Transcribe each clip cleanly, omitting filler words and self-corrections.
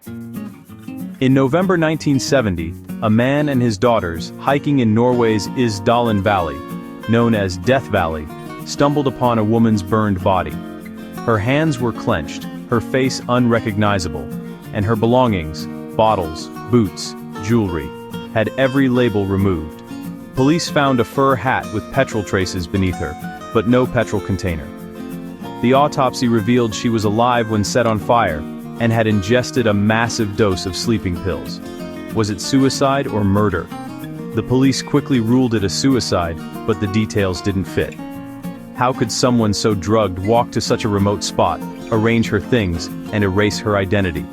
In November 1970, a man and his daughters, hiking in Norway's Isdal Valley, known as Death Valley, stumbled upon a woman's burned body. Her hands were clenched, her face unrecognizable, and her belongings, bottles, boots, jewelry, had every label removed. Police found a fur hat with petrol traces beneath her, but no petrol container. The autopsy revealed she was alive when set on fire, and had ingested a massive dose of sleeping pills. Was it suicide or murder? The police quickly ruled it a suicide, but the details didn't fit. How could someone so drugged walk to such a remote spot, arrange her things, and erase her identity?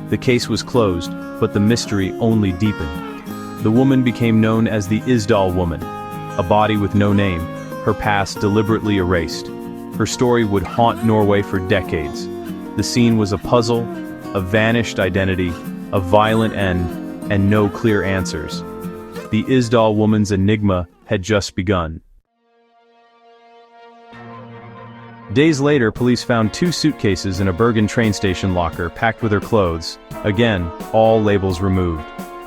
The case was closed, but the mystery only deepened. The woman became known as the Isdal Woman, a body with no name, her past deliberately erased. Her story would haunt Norway for decades. The scene was a puzzle, a vanished identity, a violent end, and no clear answers. The Isdal Woman's enigma had just begun. Days later, police found 2 suitcases in a Bergen train station locker packed with her clothes. Again, all labels removed.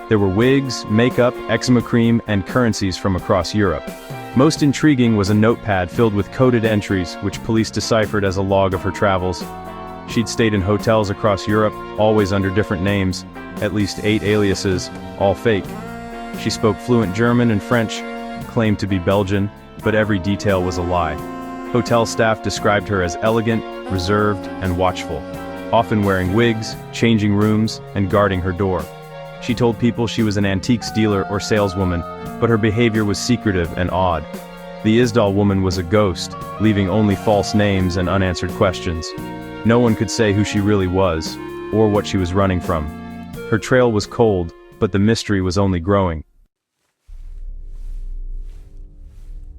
There were wigs, makeup, eczema cream, and currencies from across Europe. Most intriguing was a notepad filled with coded entries, which police deciphered as a log of her travels. She'd stayed in hotels across Europe, always under different names, at least 8 aliases, all fake. She spoke fluent German and French, claimed to be Belgian, but every detail was a lie. Hotel staff described her as elegant, reserved, and watchful, often wearing wigs, changing rooms, and guarding her door. She told people she was an antiques dealer or saleswoman, but her behavior was secretive and odd. The Isdal Woman was a ghost, leaving only false names and unanswered questions. No one could say who she really was, or what she was running from. Her trail was cold, but the mystery was only growing.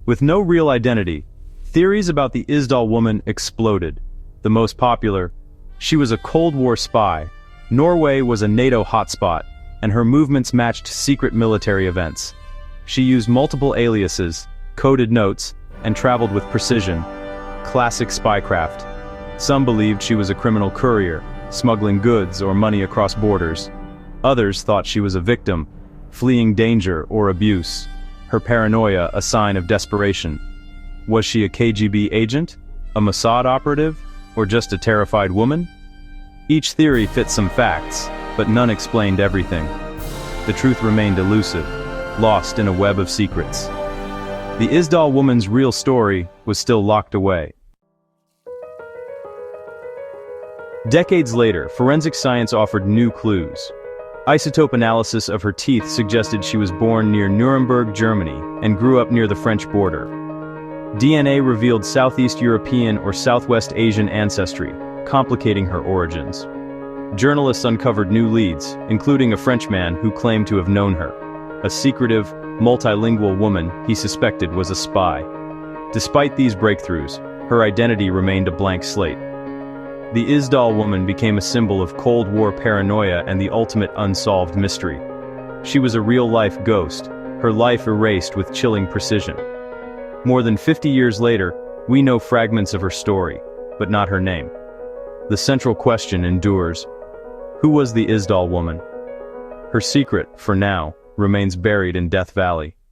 With no real identity, theories about the Isdal Woman exploded. The most popular: she was a Cold War spy, Norway was a NATO hotspot, and her movements matched secret military events. She used multiple aliases, coded notes, and traveled with precision. Classic spycraft. Some believed she was a criminal courier, smuggling goods or money across borders. Others thought she was a victim, fleeing danger or abuse, her paranoia a sign of desperation. Was she a KGB agent, a Mossad operative, or just a terrified woman? Each theory fit some facts, but none explained everything. The truth remained elusive, lost in a web of secrets. The Isdal Woman's real story was still locked away. Decades later, forensic science offered new clues. Isotope analysis of her teeth suggested she was born near Nuremberg, Germany, and grew up near the French border. DNA revealed Southeast European or Southwest Asian ancestry, complicating her origins. Journalists uncovered new leads, including a Frenchman who claimed to have known her. A secretive, multilingual woman he suspected was a spy. Despite these breakthroughs, her identity remained a blank slate. The Isdal Woman became a symbol of Cold War paranoia and the ultimate unsolved mystery. She was a real-life ghost, her life erased with chilling precision. More than 50 years later, we know fragments of her story, but not her name. The central question endures: who was the Isdal Woman? Her secret, for now, remains buried in Death Valley.